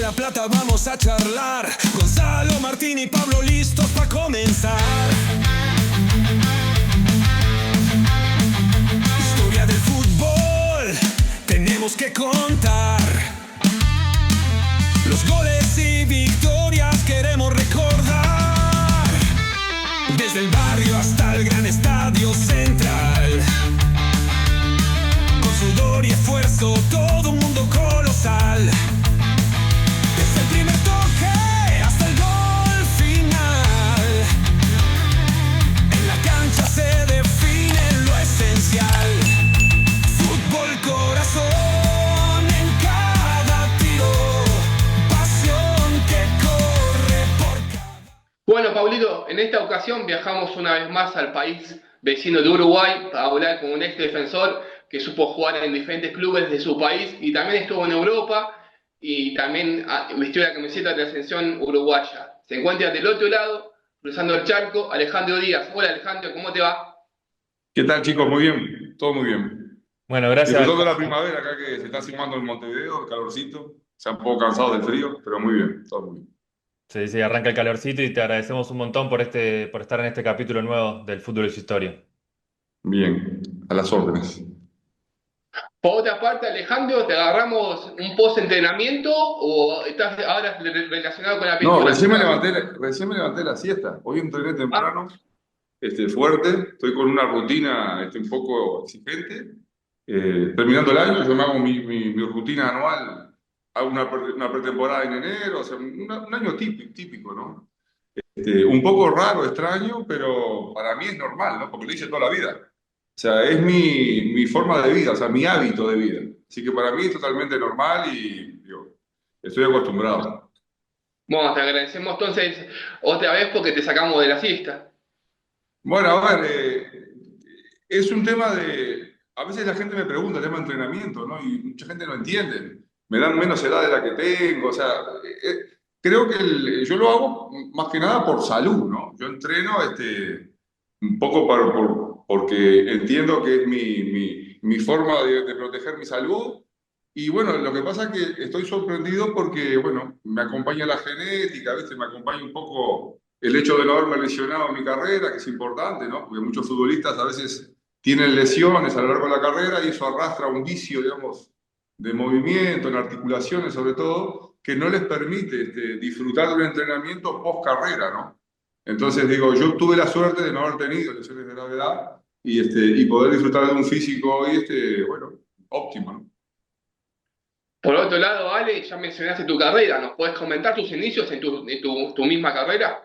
La Plata vamos a charlar. Gonzalo, Martín y Pablo listos para comenzar. Historia del fútbol tenemos que contar. Los goles y victorias queremos recordar. Desde el barrio hasta el gran estadio central. Con sudor y esfuerzo, todo un mundo colosal. Desde el primer toque hasta el gol final. En la cancha se define lo esencial. Fútbol, corazón en cada tiro. Pasión que corre por cada... Bueno, Pablito, en esta ocasión viajamos una vez más al país vecino de Uruguay para hablar con un ex defensor que supo jugar en diferentes clubes de su país y también estuvo en Europa y también vistió la camiseta de la selección uruguaya. Se encuentra del otro lado, cruzando el charco, Alejandro Díaz. Hola Alejandro, ¿cómo te va? ¿Qué tal, chicos? Muy bien, todo muy bien. Bueno, gracias. Disfrutando de la primavera acá que se está sumando en Montevideo, el calorcito. Se han un poco cansados del frío, pero muy bien, todo muy bien. Sí, arranca el calorcito y te agradecemos un montón por estar en este capítulo nuevo del Fútbol y su historia. Bien, a las órdenes. Por otra parte, Alejandro, ¿te agarramos un post-entrenamiento o estás ahora relacionado con la pintura? No, recién me levanté la siesta. Hoy entrené temprano, fuerte. Estoy con una rutina un poco exigente. Terminando el año, yo me hago mi rutina anual. Hago una pretemporada en enero, o sea, un año típico, ¿no? Un poco raro, extraño, pero para mí es normal, ¿no? Porque lo hice toda la vida. O sea, es mi forma de vida, o sea, mi hábito de vida. Así que para mí es totalmente normal y digo, estoy acostumbrado. Bueno, te agradecemos entonces otra vez porque te sacamos de la siesta. Bueno, a ver, es un tema de... A veces la gente me pregunta el tema de entrenamiento, ¿no? Y mucha gente no entiende. Me dan menos edad de la que tengo, o sea... creo que yo lo hago más que nada por salud, ¿no? Yo entreno un poco porque entiendo que es mi forma de proteger mi salud. Y bueno, lo que pasa es que estoy sorprendido porque, bueno, me acompaña la genética, ¿viste? Me acompaña un poco el hecho de no haberme lesionado en mi carrera, que es importante, ¿no? Porque muchos futbolistas a veces tienen lesiones a lo largo de la carrera y eso arrastra un vicio, digamos, de movimiento, en articulaciones sobre todo, que no les permite disfrutar de un entrenamiento post carrera, ¿no? Entonces digo, yo tuve la suerte de no haber tenido lesiones de gravedad y poder disfrutar de un físico hoy, bueno, óptimo, ¿no? Por otro lado, Ale, ya mencionaste tu carrera. ¿Nos puedes comentar tus inicios en tu misma carrera?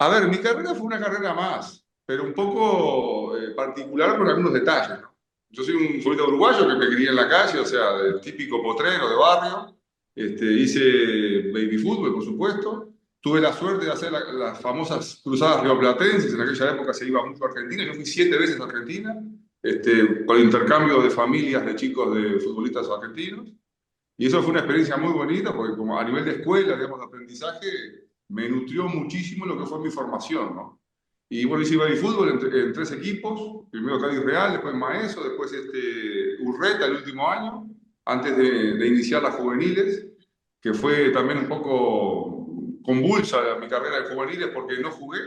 A ver, mi carrera fue una carrera más, pero un poco particular con algunos detalles, ¿no? Yo soy un futbolista uruguayo que me crié en la calle, o sea, del típico potrero de barrio. Hice baby fútbol, por supuesto. Tuve la suerte de hacer las famosas cruzadas rioplatenses. En aquella época se iba mucho a Argentina. Yo fui 7 veces a Argentina, con intercambio de familias de chicos de futbolistas argentinos. Y eso fue una experiencia muy bonita porque como a nivel de escuela, digamos, de aprendizaje, me nutrió muchísimo lo que fue mi formación, ¿no? Y bueno, hice baby fútbol en 3 equipos. Primero Cádiz Real, después Maeso, después Urreta el último año, antes de iniciar las juveniles, que fue también un poco convulsa mi carrera de juveniles porque no jugué.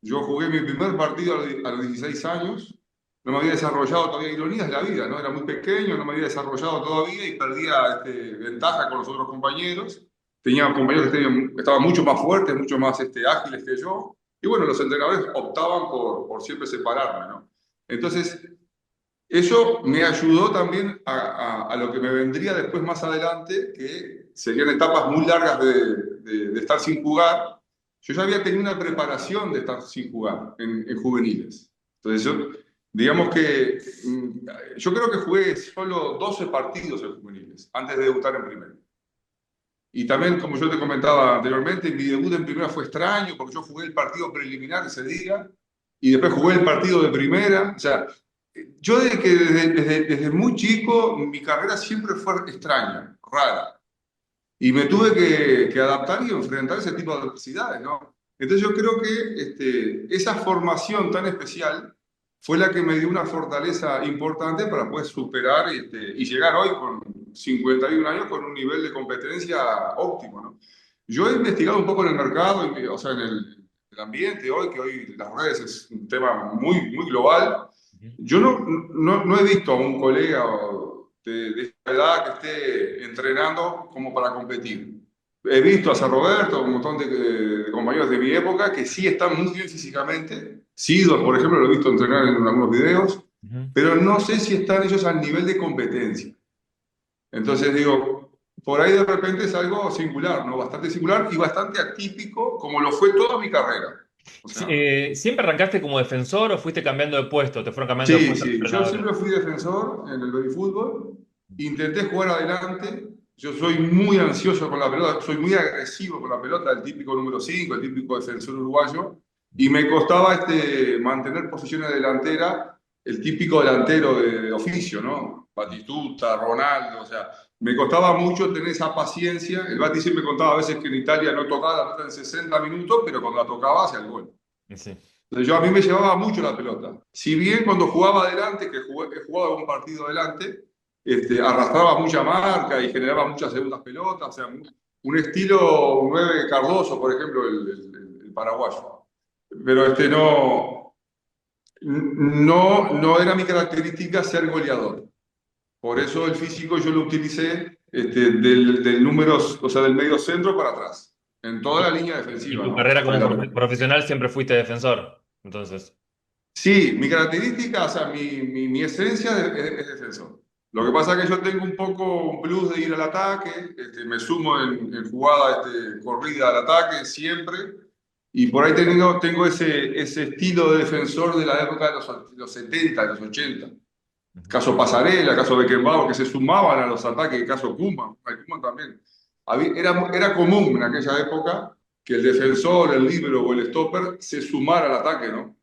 Yo jugué mi primer partido a los 16 años, no me había desarrollado todavía, ironías de la vida, ¿no? Era muy pequeño, no me había desarrollado todavía y perdía ventaja con los otros compañeros. Tenía compañeros que estaban mucho más fuertes, mucho más ágiles que yo. Y bueno, los entrenadores optaban por siempre separarme, ¿no? Entonces, eso me ayudó también a lo que me vendría después más adelante, que serían etapas muy largas de estar sin jugar. Yo ya había tenido una preparación de estar sin jugar en juveniles. Entonces, digamos que yo creo que jugué solo 12 partidos en juveniles antes de debutar en primera. Y también, como yo te comentaba anteriormente, mi debut en primera fue extraño porque yo jugué el partido preliminar ese día y después jugué el partido de primera. O sea, yo desde muy chico, mi carrera siempre fue extraña, rara. Y me tuve que adaptar y enfrentar ese tipo de adversidades, ¿no? Entonces yo creo que esa formación tan especial fue la que me dio una fortaleza importante para poder superar y llegar hoy 51 años con un nivel de competencia óptimo, ¿no? Yo he investigado un poco en el mercado, o sea, en el ambiente hoy, que hoy las redes es un tema muy global. Yo no he visto a un colega de esta edad que esté entrenando como para competir. He visto a San Roberto, un montón de compañeros de mi época que sí están muy bien físicamente. Sidor, por ejemplo, lo he visto entrenar en algunos videos, pero no sé si están ellos al nivel de competencia. Entonces digo, por ahí de repente es algo singular, ¿no? Bastante singular y bastante atípico, como lo fue toda mi carrera. O sea, ¿Siempre arrancaste como defensor o fuiste cambiando de puesto? ¿Te fueron cambiando de sí, puesto los sí, yo entrenadores? siempre fui defensor en el baby fútbol, intenté jugar adelante, yo soy muy ansioso con la pelota, soy muy agresivo con la pelota, el típico número 5, el típico defensor uruguayo, y me costaba mantener posiciones delantera, el típico delantero de oficio, ¿no? Batistuta, Ronaldo, o sea, me costaba mucho tener esa paciencia. El Bati siempre me contaba a veces que en Italia no tocaba la pelota en 60 minutos, pero cuando la tocaba hacía el gol. Sí. Entonces a mí me llevaba mucho la pelota. Si bien cuando jugaba adelante, he jugado un partido adelante, arrastraba mucha marca y generaba muchas segundas pelotas, o sea, un estilo 9 Cardoso, por ejemplo, el paraguayo. Pero no era mi característica ser goleador. Por eso el físico yo lo utilicé del número, o sea, del medio centro para atrás, en toda la línea Y defensiva, tu ¿no? carrera como profesional siempre fuiste defensor, entonces. Sí, mi característica, o sea, mi esencia es defensor. Lo que pasa es que yo tengo un poco un plus de ir al ataque, me sumo en jugada corrida al ataque siempre, y por ahí tengo ese estilo de defensor de la época de los 70, de los 80. Caso Pasarela, caso Beckenbauer, que se sumaban a los ataques, caso Koeman también. Era común en aquella época que el defensor, el líbero o el stopper se sumara al ataque, ¿no?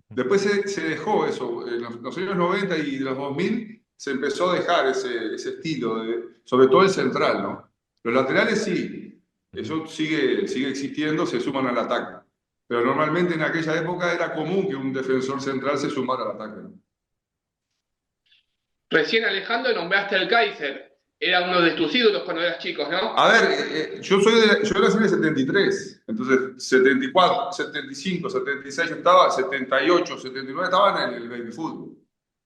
Después se dejó eso. En los años 90 y de los 2000 se empezó a dejar ese estilo, sobre todo el central, ¿no? Los laterales sí, eso sigue existiendo, se suman al ataque. Pero normalmente en aquella época era común que un defensor central se sumara al ataque, ¿no? Recién, Alejandro, nombraste al Kaiser. Era uno de tus ídolos cuando eras chico, ¿no? A ver, yo nací en el 73, entonces 74, 75, 76 yo estaba, 78, 79 estaba en el baby fútbol.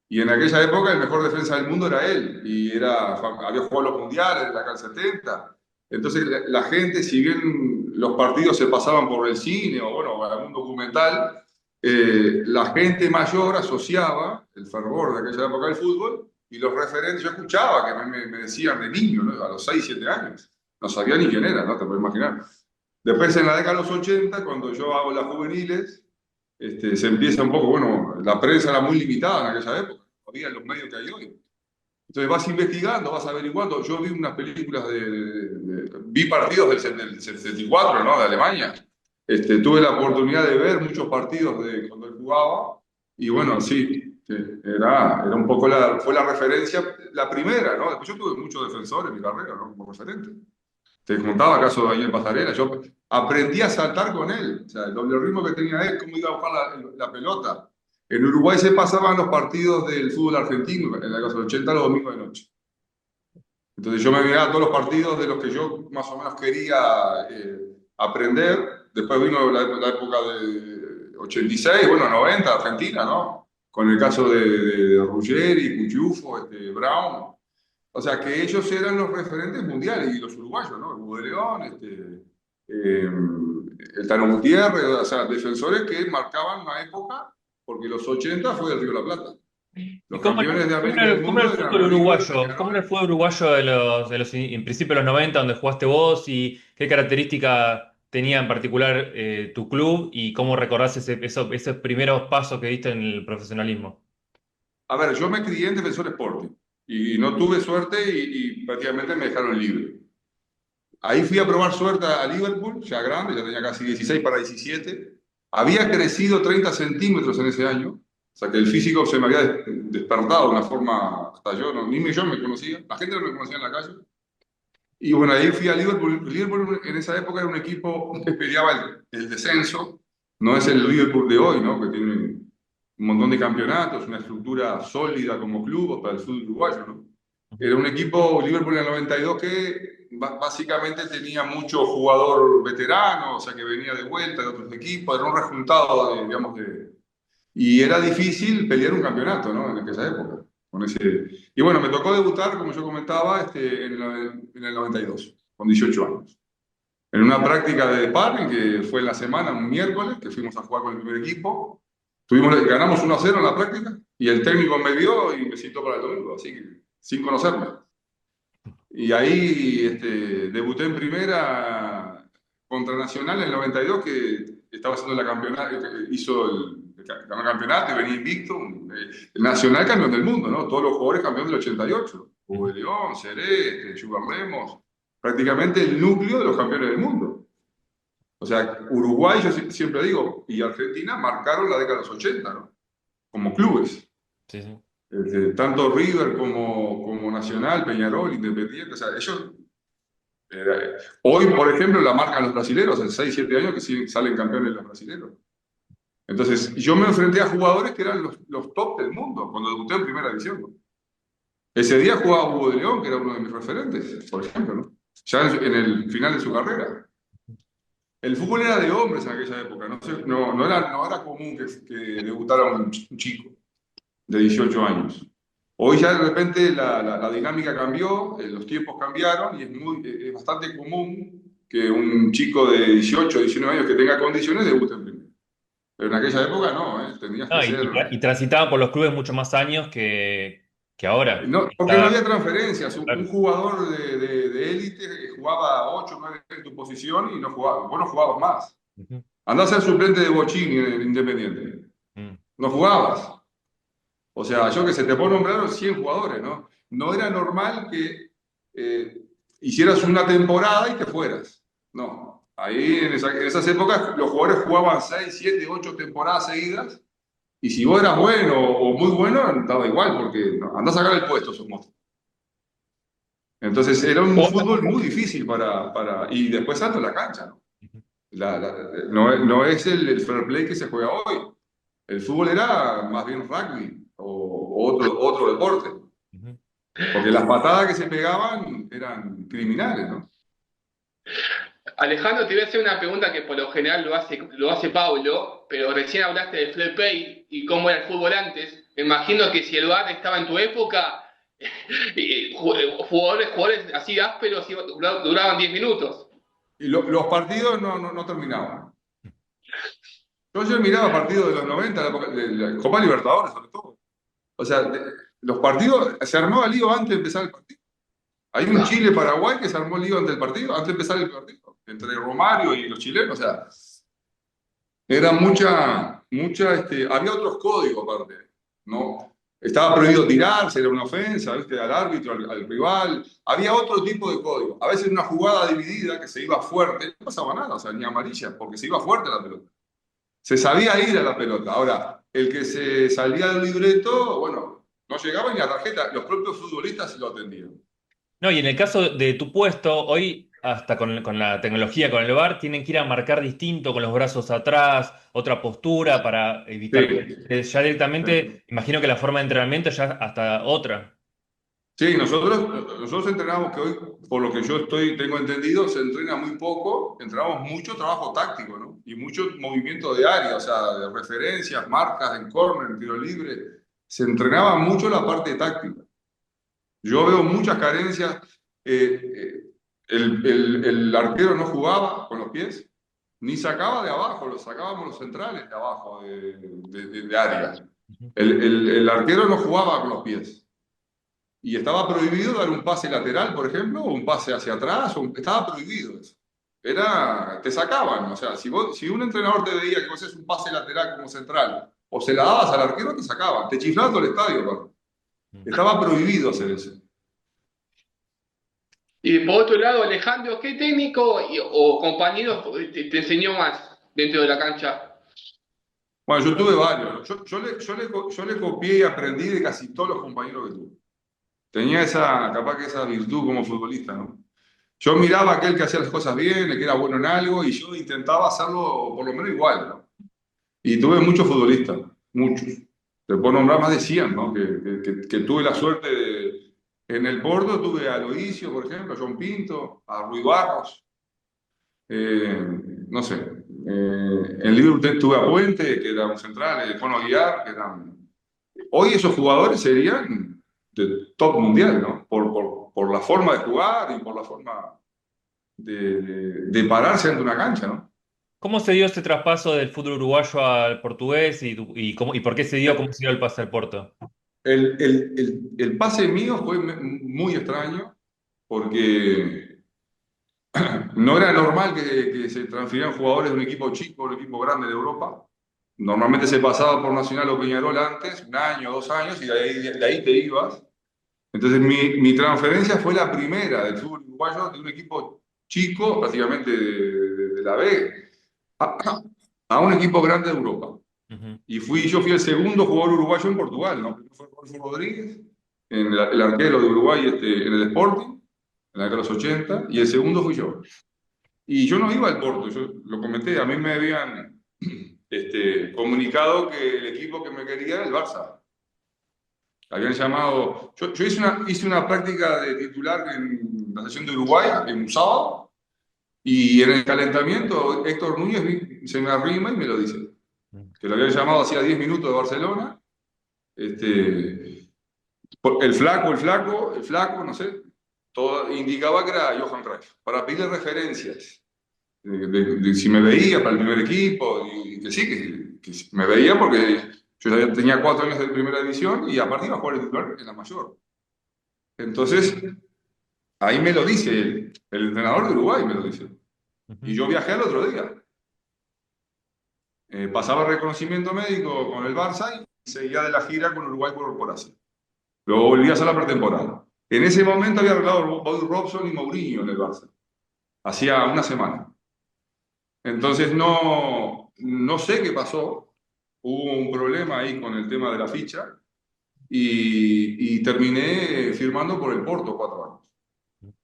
Y en aquella época el mejor defensa del mundo era él, y había jugado los mundiales de la CAN 70. Entonces la gente, si bien los partidos se pasaban por el cine o bueno, algún documental, la gente mayor asociaba el fervor de aquella época del fútbol y los referentes. Yo escuchaba que me decían de niño, ¿no? A los 6, 7 años. No sabía ni quién era, ¿no? Te puedes imaginar. Después, en la década de los 80, cuando yo hago las juveniles, se empieza un poco, bueno, la prensa era muy limitada en aquella época, no había los medios que hay hoy. Entonces vas investigando, vas averiguando. Yo vi unas películas vi partidos del 74, ¿no? De Alemania. Tuve la oportunidad de ver muchos partidos de cuando él jugaba y bueno, sí, era un poco fue la referencia, la primera, ¿no? Después yo tuve muchos defensores en mi carrera, ¿no? Como referente. Te contaba caso de Daniel Pasarela, yo aprendí a saltar con él, o sea, el doble ritmo que tenía él, cómo iba a buscar la pelota. En Uruguay se pasaban los partidos del fútbol argentino, en la casa del 80 los domingos de noche. Entonces yo me miraba todos los partidos de los que yo más o menos quería aprender. Después vino la época de 86, bueno, 90, Argentina, ¿no? Con el caso de Ruggeri, Cuchufo, Brown. O sea, que ellos eran los referentes mundiales y los uruguayos, ¿no? El Hugo de León, el Tano Gutiérrez, o sea, defensores que marcaban una época, porque los 80 fue el Río de la Plata. Los campeones de América del ¿Cómo era mundo el eran fútbol River, uruguayo? ¿Cómo era el fútbol uruguayo en principio de los 90, donde jugaste vos? ¿Y qué característica tenía en particular tu club? ¿Y cómo recordás esos primeros pasos que diste en el profesionalismo? A ver, yo me crié en Defensor Sporting y no tuve suerte y prácticamente me dejaron libre. Ahí fui a probar suerte a Liverpool, ya grande, ya tenía casi 16 para 17. Había crecido 30 centímetros en ese año, o sea que el físico se me había despertado de una forma, hasta ni yo me conocía, la gente no me conocía en la calle. Y bueno, ahí fui a Liverpool. Liverpool en esa época era un equipo que peleaba el descenso, no es el Liverpool de hoy, ¿no? Que tiene un montón de campeonatos, una estructura sólida como club para el fútbol uruguayo, ¿no? Era un equipo, Liverpool en el 92, que básicamente tenía mucho jugador veterano, o sea, que venía de vuelta de otros equipos, era un rejuntado, digamos, y era difícil pelear un campeonato, ¿no? En aquella época. Con ese... Y bueno, me tocó debutar, como yo comentaba, en el 92, con 18 años. En una práctica de sparring, que fue en la semana, un miércoles, que fuimos a jugar con el primer equipo. Ganamos 1-0 en la práctica, y el técnico me vio y me citó para el domingo, así que sin conocerme. Y ahí debuté en primera contra Nacional en el 92, que estaba haciendo la campeonato, hizo ganó el campeonato y venía invicto. El Nacional campeón del mundo, ¿no? Todos los jugadores campeón del 88. Hugo de León, Seré, Sugar Lemos, prácticamente el núcleo de los campeones del mundo. O sea, Uruguay, yo siempre digo, y Argentina marcaron la década de los 80, ¿no? Como clubes. Sí, sí. Tanto River como Nacional, Peñarol, Independiente, o sea, ellos hoy, por ejemplo, la marcan los brasileros, en 6, 7 años que sí salen campeones los brasileros. Entonces, yo me enfrenté a jugadores que eran los top del mundo cuando debuté en primera división, ¿no? Ese día jugaba Hugo de León, que era uno de mis referentes, por ejemplo, ¿no? Ya en el final de su carrera. El fútbol era de hombres en aquella época, no era común que debutara un chico de 18 años. Hoy ya de repente la dinámica cambió, los tiempos cambiaron y es bastante común que un chico de 18 o 19 años que tenga condiciones debute en primera. Pero en aquella época no, tenías que No, ser... y transitaban por los clubes mucho más años que ahora. No, porque no había transferencias. Un Claro. jugador de élite jugaba 8 o 9 en tu posición y vos no jugabas más. Ujú. Andás a ser suplente de Bochini en el Independiente. Mm. No jugabas. O sea, yo que se te puedo nombrar 100 jugadores, ¿no? No era normal que hicieras una temporada y te fueras. No. Ahí en esas épocas los jugadores jugaban 6, 7, 8 temporadas seguidas y si vos eras bueno o muy bueno, daba igual porque andás a sacar el puesto, somos. Entonces era un fútbol muy difícil y después salto en la cancha, ¿no? No es el fair play que se juega hoy. El fútbol era más bien rugby o otro deporte. Ujú. Porque las patadas que se pegaban eran criminales, ¿no? Alejandro, te voy a hacer una pregunta que por lo general lo hace Pablo, pero recién hablaste del fair play y cómo era el fútbol antes. Me imagino que si el VAR estaba en tu época, jugadores así ásperos duraban 10 minutos. Y los partidos no terminaban. Yo miraba partidos de los 90, de la Copa Libertadores sobre todo. O sea, los partidos, se armaba lío antes de empezar el partido. Hay un Chile-Paraguay que se armó lío antes del partido, antes de empezar el partido, entre Romario y los chilenos. O sea, era había otros códigos aparte, ¿no? Estaba prohibido tirarse, era una ofensa, ¿viste? Al árbitro, al rival. Había otro tipo de código. A veces una jugada dividida que se iba fuerte, no pasaba nada, o sea, ni amarilla, porque se iba fuerte la pelota. Se sabía ir a la pelota. Ahora, el que se salía del libreto, bueno, no llegaba ni a tarjeta. Los propios futbolistas lo atendían. No, y en el caso de tu puesto, hoy, hasta con la tecnología, con el VAR, tienen que ir a marcar distinto, con los brazos atrás, otra postura para evitar Sí, ya directamente, imagino que la forma de entrenamiento ya hasta otra. sí, nosotros entrenamos, que hoy, por lo que yo tengo entendido, se entrena muy poco, entrenamos mucho trabajo táctico, ¿no? Y mucho movimiento de área, o sea, de referencias, marcas, en córner, en tiro libre. Se entrenaba mucho la parte táctica. Yo veo muchas carencias. El arquero no jugaba con los pies, ni sacaba de abajo, lo sacábamos los centrales de abajo, de área. El arquero no jugaba con los pies. Y estaba prohibido dar un pase lateral, por ejemplo, o un pase hacia atrás, estaba prohibido eso. Te sacaban, o sea, si un entrenador te veía que vos haces un pase lateral como central, o se la dabas al arquero, te sacaban, te chiflaban todo el estadio, perdón. Estaba prohibido hacer eso. Y por otro lado, Alejandro, ¿qué técnico o compañero te enseñó más dentro de la cancha? Bueno, yo tuve varios. Yo le copié y aprendí de casi todos los compañeros que tuve. Tenía capaz que esa virtud como futbolista, ¿no? Yo miraba a aquel que hacía las cosas bien, el que era bueno en algo, y yo intentaba hacerlo por lo menos igual, ¿no? Y tuve muchos futbolistas, muchos. Te puedo nombrar más de 100, ¿no? Que tuve la suerte En el Porto tuve a Aloisio, por ejemplo, a John Pinto, a Rui Barros, no sé. En Liverpool tuve a Puente, que era un central, el Fono Aguiar, que eran... Hoy esos jugadores serían de top mundial, ¿no? Por la forma de jugar y por la forma de pararse ante una cancha, ¿no? ¿Cómo se dio ese traspaso del fútbol uruguayo al portugués y por qué se dio, cómo se dio el pase al Porto? El pase mío fue muy extraño porque no era normal que se transfirieran jugadores de un equipo chico a un equipo grande de Europa. Normalmente se pasaba por Nacional o Peñarol antes, un año, 2 años, y de ahí te ibas. Entonces mi transferencia fue la primera del fútbol uruguayo de un equipo chico, prácticamente de la B, a, a un equipo grande de Europa. Ujú. Y yo fui el segundo jugador uruguayo en Portugal, ¿no? Primero fue Rodolfo Rodríguez, el arquero de Uruguay en el Sporting, en la década de los 80, y el segundo fui yo. Y yo no iba al Porto, yo lo comenté, a mí me habían comunicado que el equipo que me quería era el Barça. Habían llamado, yo hice una práctica de titular en la sesión de Uruguay, en un sábado, y en el calentamiento Héctor Núñez se me arrima y me lo dice, que lo habían llamado hacía 10 minutos de Barcelona, el flaco, no sé, todo indicaba que era Johan Cruyff, para pedirle referencias, de si me veía para el primer equipo, y que sí, que me veía porque yo ya tenía 4 años de primera división y aparte iba a jugar el titular en la mayor. Entonces, ahí me lo dice el entrenador de Uruguay, me lo dice. Y yo viajé al otro día. Pasaba el reconocimiento médico con el Barça y seguía de la gira con Uruguay por Asia. Luego volví a hacer la pretemporada. En ese momento había arreglado Bobby Robson y Mourinho en el Barça. Hacía una semana. Entonces no sé qué pasó. Hubo un problema ahí con el tema de la ficha y terminé firmando por el Porto 4 años.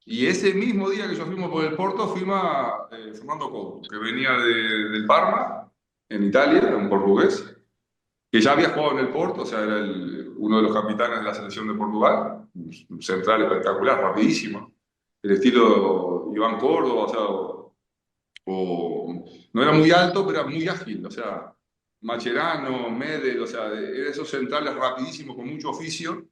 Y ese mismo día que yo firmo por el Porto, firma Fernando Couto, que venía del Parma, en Italia, un portugués, que ya había jugado en el Porto, o sea, era uno de los capitanes de la selección de Portugal, un central espectacular, rapidísimo, el estilo Iván Córdoba, o sea, no era muy alto, pero era muy ágil, o sea, Macherano, Medel, o sea, de esos centrales rapidísimos con mucho oficio,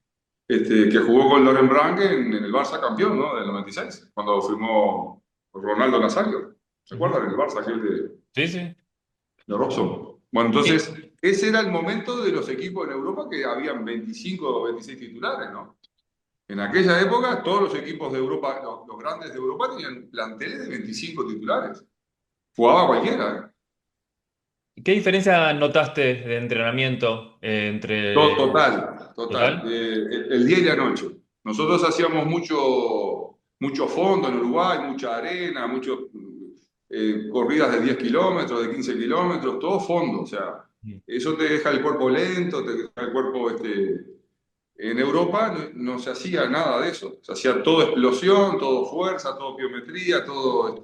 que jugó con Loren Branque en el Barça campeón, ¿no? Del 96, cuando firmó Ronaldo Nazario. ¿Se acuerdan? El Barça, aquel Sí, sí. de Robson. Bueno, Sí. entonces, ese era el momento de los equipos en Europa que habían 25 o 26 titulares, ¿no? En aquella época, todos los equipos de Europa, los grandes de Europa, tenían planteles de 25 titulares. Jugaba cualquiera, ¿eh? ¿Qué diferencia notaste de entrenamiento Total, total. total? El día y la noche. Nosotros hacíamos mucho fondo en Uruguay, mucha arena, corridas de 10 kilómetros, de 15 kilómetros, todo fondo. O sea, eso te deja el cuerpo lento, te deja el cuerpo... En Europa no se hacía nada de eso. Se hacía todo explosión, todo fuerza, todo biometría, todo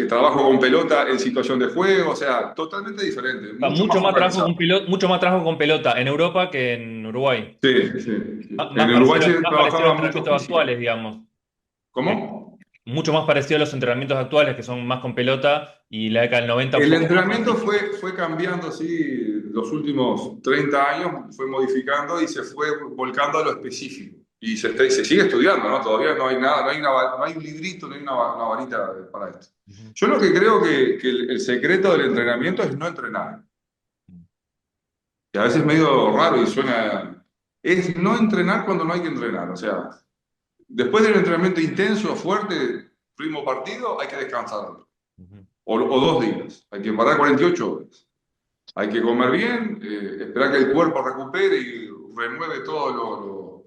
trabajo con pelota en situación de juego. O sea, totalmente diferente, mucho más Mucho más trabajo organizado. mucho más trabajo con pelota en Europa que en Uruguay. Sí, sí. En Más Uruguay parecido, se más parecido a los trabajaba mucho entrenamientos física. actuales, digamos. Eh, ¿Cómo? Mucho más parecido a los entrenamientos actuales, que son más con pelota, y la década del 90 un El poco más entrenamiento físico. fue cambiando así los últimos 30 años, fue modificando y se fue volcando a lo específico. Y se sigue estudiando, ¿no? Todavía no hay nada, no hay un librito, no hay una varita para esto. Ujú. Yo lo que creo que el secreto del entrenamiento es no entrenar. Que a veces es medio raro y suena... Es no entrenar cuando no hay que entrenar. O sea, después del entrenamiento intenso, fuerte, primo partido, hay que descansar. Ujú. O 2 días. Hay que parar 48 horas. Hay que comer bien, esperar que el cuerpo recupere y renueve todo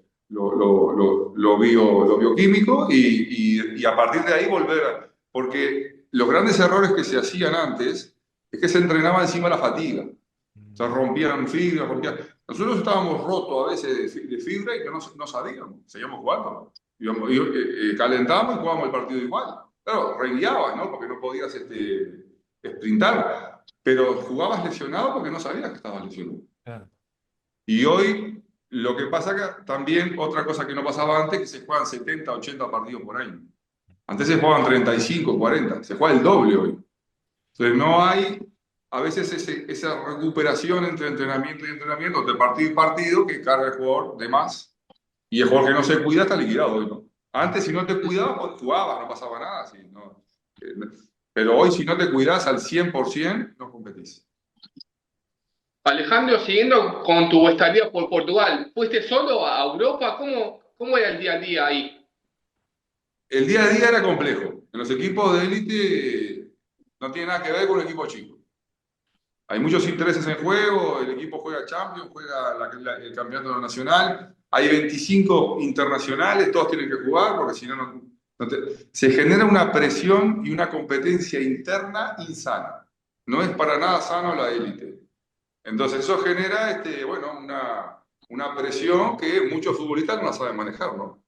lo bioquímico y a partir de ahí volver. Porque los grandes errores que se hacían antes es que se entrenaba encima de la fatiga. O sea, rompían fibra, Nosotros estábamos rotos a veces de fibra y que no sabíamos, seguíamos jugando. Calentábamos y jugábamos el partido igual. Claro, reinviabas, ¿no? Porque no podías sprintar, pero jugabas lesionado porque no sabías que estabas lesionado. Claro. Y hoy Lo que pasa que también, otra cosa que no pasaba antes, que se juegan 70, 80 partidos por año. Antes se jugaban 35, 40, se juega el doble hoy. Entonces no hay, a veces esa recuperación entre entrenamiento y entrenamiento, de partido y partido, que carga el jugador de más. Y el jugador que no se cuida está liquidado hoy, ¿no? Antes, si no te cuidabas, pues jugabas, no pasaba nada. Sí, no. Pero hoy, si no te cuidas al 100%, no competís. Alejandro, siguiendo con tu estadía por Portugal, ¿fuiste solo a Europa? ¿Cómo era el día a día ahí? El día a día era complejo. En los equipos de élite no tiene nada que ver con el equipo chico. Hay muchos intereses en juego, el equipo juega Champions, juega el campeonato nacional, hay 25 internacionales, todos tienen que jugar porque si no, se genera una presión y una competencia interna insana. No es para nada sano la élite. Entonces eso genera bueno, una presión que muchos futbolistas no la saben manejar, ¿no?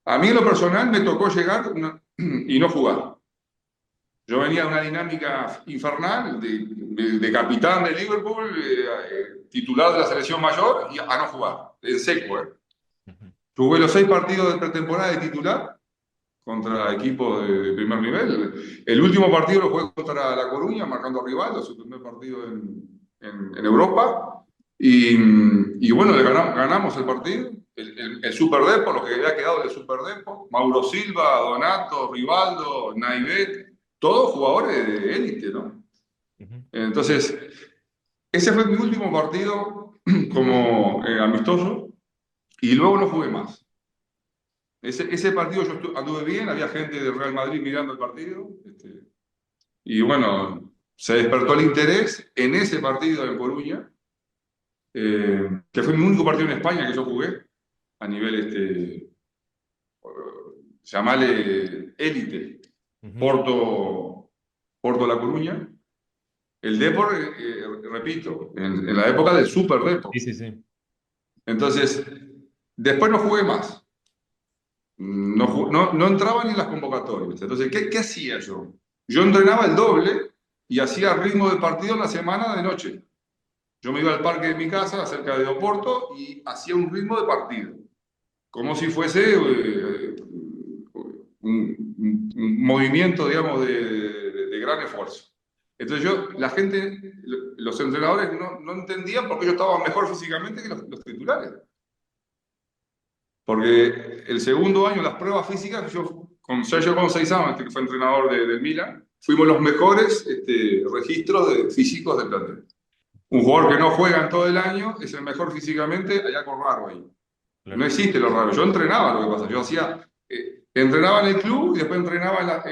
A mí en lo personal me tocó llegar y no jugar. Yo venía de una dinámica infernal de capitán de Liverpool, titular de la selección mayor, y a no jugar, en seco. Jugué los 6 partidos de pretemporada de titular contra equipos de primer nivel. El último partido lo jugué contra La Coruña, marcando a Rivaldo, su primer partido en Europa. Y bueno, ganamos el partido. El Superdepo, lo que había quedado del Superdepo, Mauro Silva, Donato, Rivaldo, Naivet, todos jugadores de élite, ¿no? Entonces, ese fue mi último partido como amistoso y luego no jugué más. Ese partido yo anduve bien, había gente del Real Madrid mirando el partido, y bueno, se despertó el interés en ese partido en Coruña, que fue mi único partido en España que yo jugué a nivel, llamale élite, Porto La Coruña. El Depor, repito, en la época del Super Depor. Sí, sí, sí. Entonces, después no jugué más. No entraba ni en las convocatorias. Entonces, ¿qué hacía yo? Yo entrenaba el doble y hacía ritmo de partido en la semana de noche. Yo me iba al parque de mi casa, cerca de Oporto, y hacía un ritmo de partido. Como si fuese un movimiento, digamos, de gran esfuerzo. Entonces la gente, los entrenadores no entendían por qué yo estaba mejor físicamente que los titulares. Porque el segundo año, las pruebas físicas, yo con Sergio Conceição, que fue entrenador del Milan, fuimos los mejores registros físicos del plantel. Un jugador que no juega en todo el año es el mejor físicamente, hay algo raro ahí. Claro. No existe lo raro. Yo entrenaba, lo que pasa. Yo entrenaba en el club y después entrenaba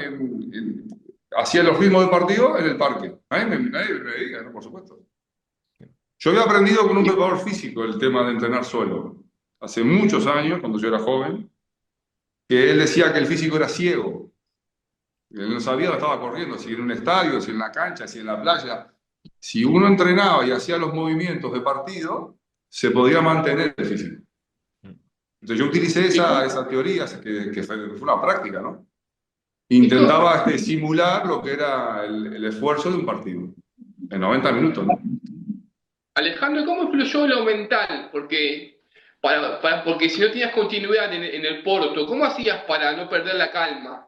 hacía los ritmos de partido en el parque. Nadie me diga, ¿no? Por supuesto. Yo había aprendido con un preparador físico el tema de entrenar solo. Hace muchos años, cuando yo era joven, que él decía que el físico era ciego. Él no sabía dónde estaba corriendo, si en un estadio, si en la cancha, si en la playa. Si uno entrenaba y hacía los movimientos de partido, se podía mantener el físico. Entonces yo utilicé esa teoría, que fue una práctica, ¿no? Intentaba simular lo que era el esfuerzo de un partido, en 90 minutos, ¿no? Alejandro, ¿cómo influyó lo mental? Porque si no tenías continuidad en el Porto, ¿cómo hacías para no perder la calma?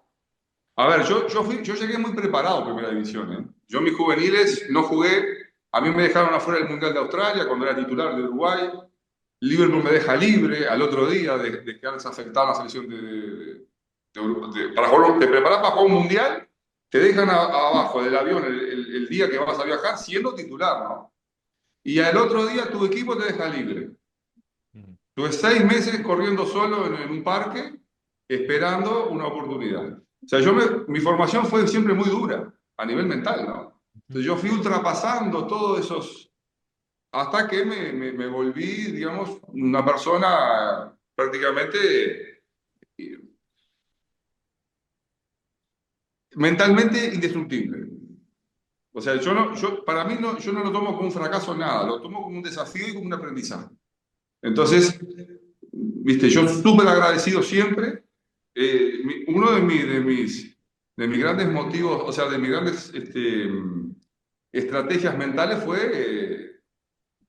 A ver, yo llegué muy preparado a Primera División, ¿eh? Yo en mis juveniles no jugué, a mí me dejaron afuera del Mundial de Australia cuando era titular de Uruguay. Liverpool me deja libre al otro día de quedarse afectada la selección te preparas para jugar un mundial, te dejan abajo del avión el día que vas a viajar siendo titular, ¿no? Y al otro día tu equipo te deja libre. Tuve 6 meses corriendo solo en un parque, esperando una oportunidad. O sea, mi formación fue siempre muy dura, a nivel mental, ¿no? Entonces yo fui ultrapasando todos esos, hasta que me volví, digamos, una persona prácticamente mentalmente indestructible. O sea, para mí yo no lo tomo como un fracaso nada, lo tomo como un desafío y como un aprendizaje. Entonces, viste, yo súper agradecido siempre. Uno de mis grandes motivos, o sea, de mis grandes estrategias mentales fue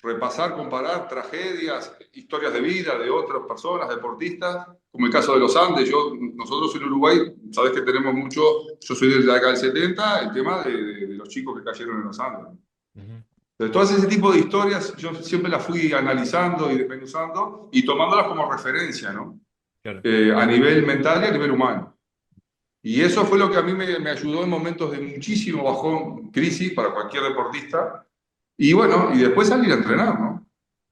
repasar, comparar tragedias, historias de vida de otras personas, deportistas, como el caso de los Andes. Nosotros en Uruguay, sabes que tenemos mucho, yo soy de la década del 70, el tema de los chicos que cayeron en los Andes. Ujú. Entonces, todo ese tipo de historias yo siempre las fui analizando y desmenuzando y tomándolas como referencia, ¿no? Claro. A nivel mental y a nivel humano. Y eso fue lo que a mí me ayudó en momentos de muchísimo bajón, crisis para cualquier deportista. Y bueno, y después salir a entrenar, ¿no?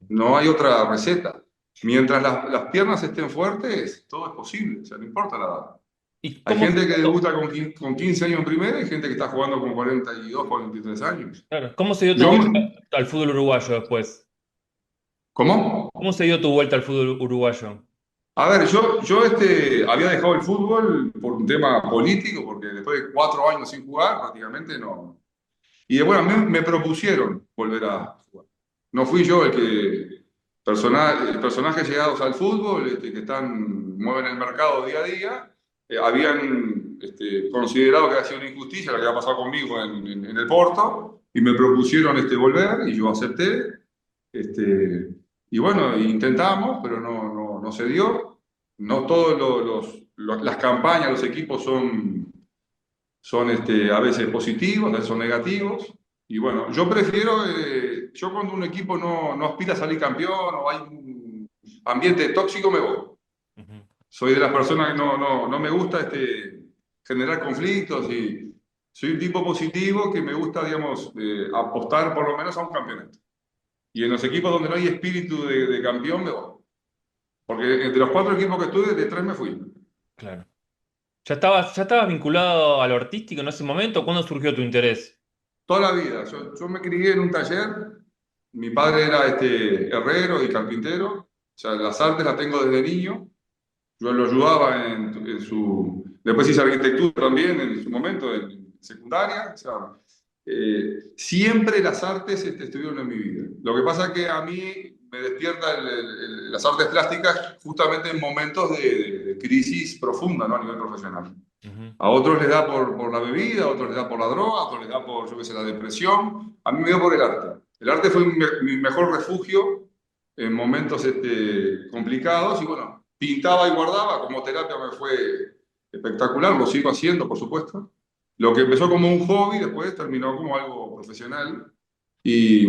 No hay otra receta. Mientras las piernas estén fuertes, todo es posible, o sea, no importa la edad. ¿Y Hay cómo, gente que debuta con 15 años en primera y gente que está jugando con 42, 43 años. claro, cómo se dio tu Yo, vuelta al fútbol uruguayo después? ¿Cómo? ¿Cómo se dio tu vuelta al fútbol uruguayo? A ver, yo había dejado el fútbol por un tema político, porque después de 4 años sin jugar, prácticamente no. Y bueno, a mí me propusieron volver a jugar. No fui yo personajes llegados al fútbol, que mueven el mercado día a día, habían considerado que había sido una injusticia lo que había pasado conmigo en el Porto, y me propusieron volver, y yo acepté. Y bueno, intentamos, pero no se dio. No todos las campañas, los equipos son a veces positivos, a veces son negativos. Y bueno, yo prefiero, yo cuando un equipo no aspira a salir campeón o hay un ambiente tóxico, me voy. Ujú. Soy de las personas que no me gusta generar conflictos y soy un tipo positivo que me gusta, digamos, apostar por lo menos a un campeonato. Y en los equipos donde no hay espíritu de campeón, me voy. Porque entre los 4 equipos que estuve, de 3 me fui. Claro. ¿Ya estabas vinculado a lo artístico en ese momento? ¿Cuándo surgió tu interés? Toda la vida. Yo me crié en un taller. Mi padre era herrero y carpintero. O sea, las artes las tengo desde niño. Yo lo ayudaba en su... Después hice arquitectura también en su momento, en secundaria. O sea, siempre las artes estuvieron en mi vida. Lo que pasa es que a mí me despierta las artes plásticas justamente en momentos de crisis profunda, ¿no? A nivel profesional. Ujú. A otros les da por la bebida, a otros les da por la droga, a otros les da por, yo qué sé, la depresión. A mí me dio por el arte. El arte fue mi mejor refugio en momentos complicados y bueno, pintaba y guardaba, como terapia me fue espectacular, lo sigo haciendo, por supuesto. Lo que empezó como un hobby, después terminó como algo profesional. Y,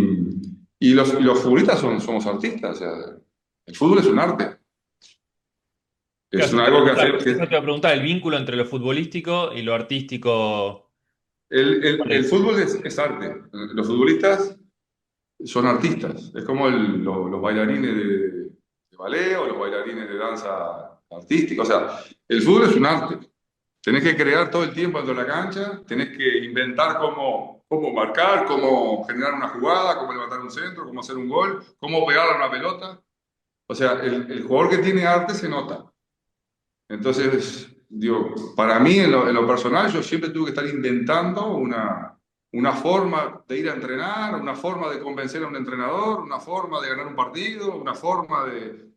y los futbolistas somos artistas, o sea, el fútbol es un arte. Claro, Es algo que hace... eso te iba a preguntar, el vínculo entre lo futbolístico y lo artístico. ¿Cuál El es? fútbol es arte. Los futbolistas son artistas. Es como los bailarines de ballet o los bailarines de danza artística. O sea, el fútbol es un arte. Tenés que crear todo el tiempo dentro de la cancha, tenés que inventar cómo marcar, cómo generar una jugada, cómo levantar un centro, cómo hacer un gol, cómo pegarle a una pelota. O sea, el jugador que tiene arte se nota. Entonces, digo, para mí en lo personal, yo siempre tuve que estar inventando una forma de ir a entrenar, una forma de convencer a un entrenador, una forma de ganar un partido, una forma de...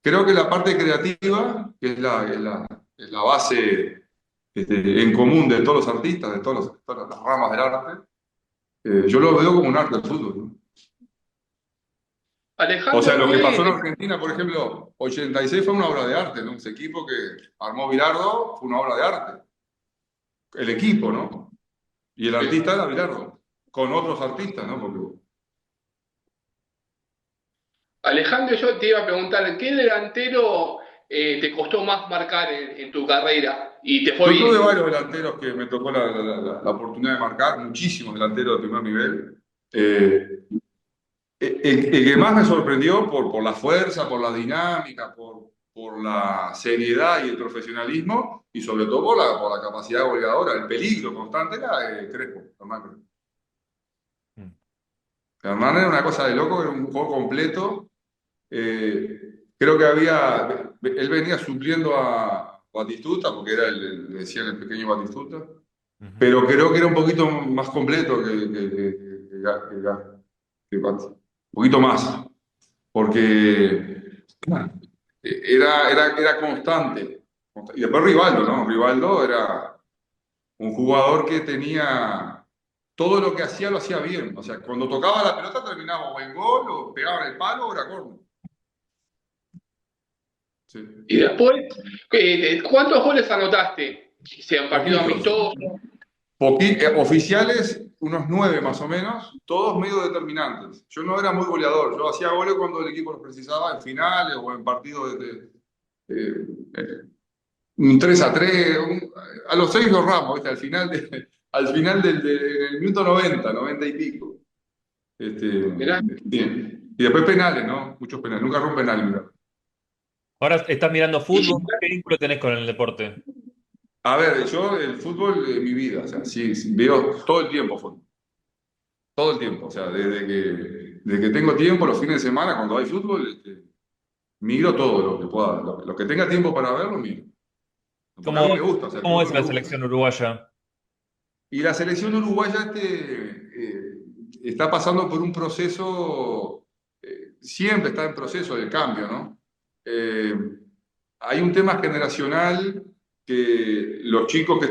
Creo que la parte creativa, que es la base en común de todos los artistas, de todas las ramas del arte, yo lo veo como un arte del fútbol, ¿no? O sea, Alejandro, lo que pasó en Argentina, por ejemplo, 86 fue una obra de arte, ¿no? Ese equipo que armó Bilardo fue una obra de arte. El equipo, ¿no? Y el artista era Bilardo, con otros artistas, ¿no? Porque Alejandro, yo te iba a preguntar, ¿qué delantero te costó más marcar en tu carrera y te fue yo tuve bien? varios delanteros que me tocó la oportunidad de marcar, muchísimos delanteros de primer nivel. El que más me sorprendió por la fuerza, por la dinámica, por la seriedad y el profesionalismo, y sobre todo por la capacidad goleadora, el peligro constante, era Crespo, Hernán Crespo. Mm. Hernán era una cosa de loco, era un juego completo. Creo que él venía supliendo a Batistuta, porque era le decían el pequeño Batistuta, Ujú. pero creo que era un poquito más completo que Bati. Un poquito más, porque era constante. Y después Rivaldo, ¿no? Rivaldo era un jugador que tenía todo lo que hacía lo hacía bien. O sea, cuando tocaba la pelota terminaba o en gol, o pegaba en el palo, o era córner. Sí. Y después, ¿cuántos goles anotaste? Sean partidos Poquitos. amistosos. Oficiales, unos 9 más o menos, todos medio determinantes. Yo no era muy goleador, yo hacía goles cuando el equipo los precisaba en finales o en partidos eh, eh, un 3-3, a los 6 los ramos, ¿viste? Al final del minuto 90 y pico. Mirá. Bien. Y después penales, ¿no? Muchos penales, nunca rompen penal, mira. Ahora estás mirando Y, fútbol, ¿qué vínculo tenés con el deporte? A ver, yo el fútbol es mi vida, o sea, sí, sí, veo todo el tiempo fútbol. Todo el tiempo, o sea, desde que tengo tiempo, los fines de semana, cuando hay fútbol, miro todo lo que pueda, lo que tenga tiempo para verlo, miro. Porque a ¿Cómo, mí me gusta, o sea, el cómo es fútbol me la gusta. selección uruguaya? Y la selección uruguaya está pasando por un proceso, siempre está en proceso de cambio, ¿no? Eh, Hay un tema generacional que los chicos que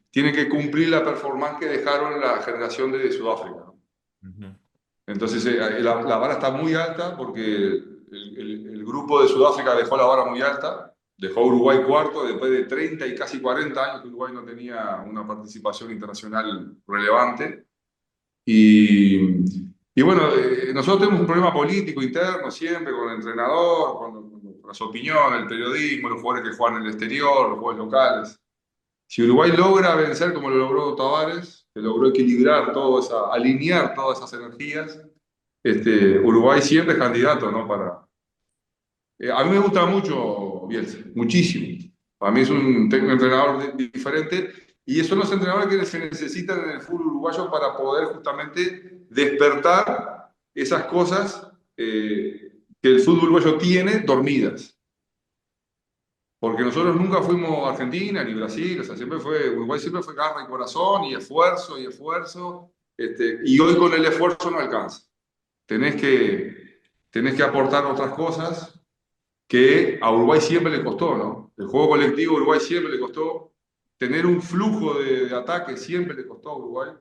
tienen que cumplir la performance que dejaron la generación de Sudáfrica, ¿no? Ujú. Entonces, la vara está muy alta porque el grupo de Sudáfrica dejó la vara muy alta, dejó a Uruguay cuarto después de 30 y casi 40 años que Uruguay no tenía una participación internacional relevante. Y bueno, nosotros tenemos un problema político interno siempre con el entrenador, con las opiniones, el periodismo, los jugadores que juegan en el exterior, los jugadores locales. Si Uruguay logra vencer como lo logró Tavares, que logró equilibrar alinear todas esas energías, Uruguay siempre es candidato, ¿no? A mí me gusta mucho Bielsa, muchísimo. Para mí es un entrenador diferente y son los entrenadores que se necesitan en el fútbol uruguayo para poder justamente despertar esas cosas que el fútbol uruguayo tiene dormidas. Porque nosotros nunca fuimos Argentina ni Brasil, o sea, Uruguay siempre fue garra y corazón y esfuerzo y esfuerzo, y hoy con el esfuerzo no alcanza. Tenés que aportar otras cosas que a Uruguay siempre le costó, ¿no? El juego colectivo a Uruguay siempre le costó, tener un flujo de ataque siempre le costó a Uruguay.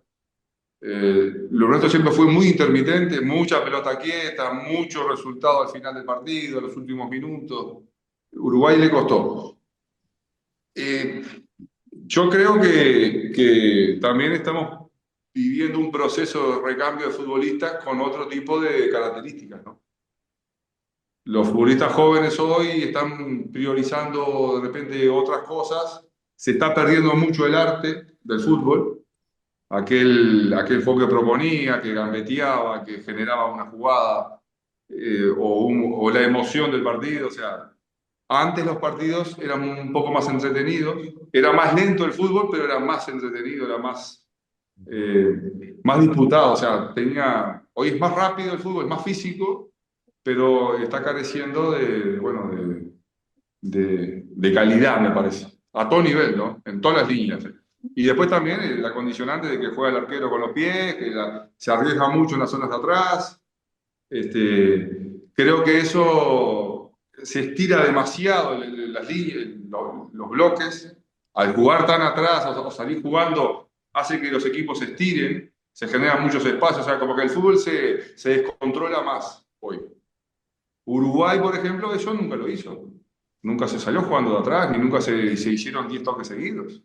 Lo nuestro siempre fue muy intermitente, mucha pelota quieta, mucho resultado al final del partido, en los últimos minutos. Uruguay le costó. Eh, yo creo que también estamos viviendo un proceso de recambio de futbolistas con otro tipo de características, ¿no? Los futbolistas jóvenes hoy están priorizando de repente otras cosas, se está perdiendo mucho el arte del fútbol, aquel juego que proponía, que gambeteaba, que generaba una jugada o la emoción del partido. O sea, antes los partidos eran un poco más entretenidos, era más lento el fútbol, pero era más entretenido, era más disputado. O sea, hoy es más rápido el fútbol, es más físico, pero está careciendo de calidad, me parece. A todo nivel, ¿no? En todas las líneas. Y después también la condicionante de que juega el arquero con los pies, que se arriesga mucho en las zonas de atrás. Creo que eso se estira demasiado las líneas, los bloques. Al jugar tan atrás o salir jugando, hace que los equipos se estiren, se generan muchos espacios. O sea, como que el fútbol se descontrola más hoy. Uruguay, por ejemplo, eso nunca lo hizo. Nunca se salió jugando de atrás, ni nunca se hicieron 10 toques seguidos.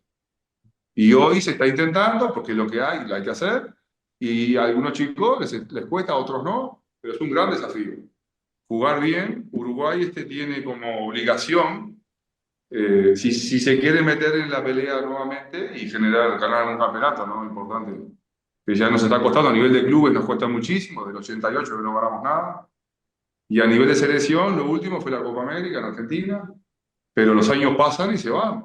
Y hoy se está intentando, porque es lo que hay, lo hay que hacer. Y a algunos chicos les cuesta, a otros no, pero es un gran desafío. Jugar bien, Uruguay tiene como obligación, si se quiere meter en la pelea nuevamente y ganar un campeonato, ¿no? Importante. Que ya nos está costando, a nivel de clubes nos cuesta muchísimo, del 88 que no ganamos nada. Y a nivel de selección, lo último fue la Copa América en Argentina, pero los años pasan y se van.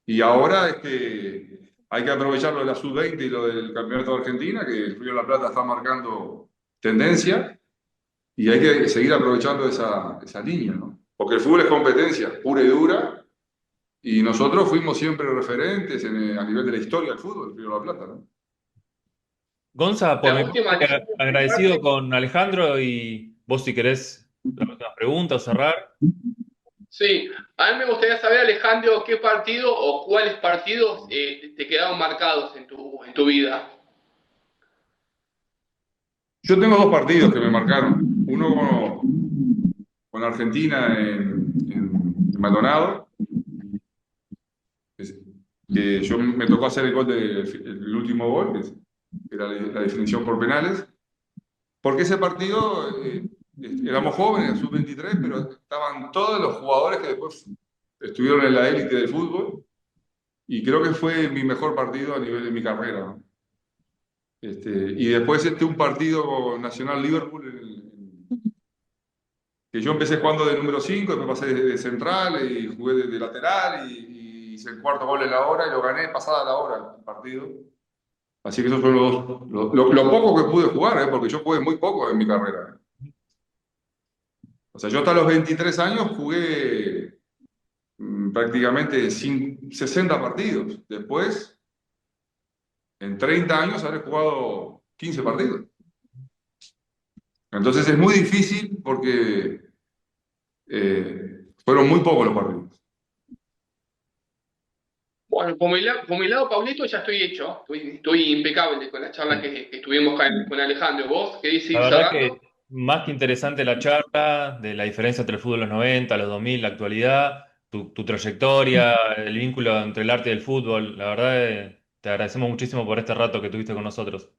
Y ahora hay que aprovechar lo de la Sub-20 y lo del Campeonato de Argentina, que el Río de la Plata está marcando tendencia, y hay que seguir aprovechando esa línea, ¿no? Porque el fútbol es competencia pura y dura, y nosotros fuimos siempre referentes a nivel de la historia del fútbol, el Río de la Plata, ¿no? Gonza, por La mi última parte, agradecido con Alejandro y vos si querés la última pregunta o cerrar. Sí, a mí me gustaría saber, Alejandro, qué partido o cuáles partidos te quedaron marcados en tu vida? Yo tengo dos partidos que me marcaron. Uno con Argentina en Maldonado, que yo me tocó hacer el último gol, que era la definición por penales, porque ese partido éramos jóvenes, sub-23, pero estaban todos los jugadores que después estuvieron en la élite del fútbol, y creo que fue mi mejor partido a nivel de mi carrera, ¿no? Y después un partido con Nacional Liverpool, que yo empecé jugando de número 5, después pasé de central y jugué de lateral y hice el cuarto gol en la hora y lo gané pasada la hora el partido. Así que esos son lo poco que pude jugar, porque yo jugué muy poco en mi carrera. O sea, yo hasta los 23 años jugué prácticamente 60 partidos. Después, en 30 años, habré jugado 15 partidos. Entonces es muy difícil porque fueron muy pocos los partidos. Bueno, por mi lado, Pablito, ya estoy hecho. Estoy impecable con la charla que estuvimos con Alejandro. ¿Vos querés ir La verdad cerrando? que más que interesante la charla de la diferencia entre el fútbol de los 90, los 2000, la actualidad, tu trayectoria, el vínculo entre el arte y el fútbol. La verdad, te agradecemos muchísimo por este rato que tuviste con nosotros.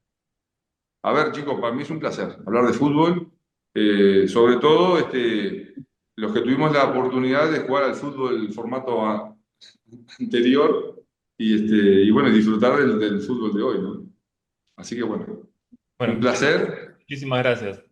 A ver, chicos, para mí es un placer hablar de fútbol. Sobre todo, los que tuvimos la oportunidad de jugar al fútbol en el formato anterior y bueno, disfrutar del fútbol de hoy, ¿no? Así que bueno, Bueno, un placer. muchísimas gracias.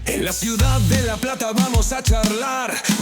En la ciudad de La Plata vamos a charlar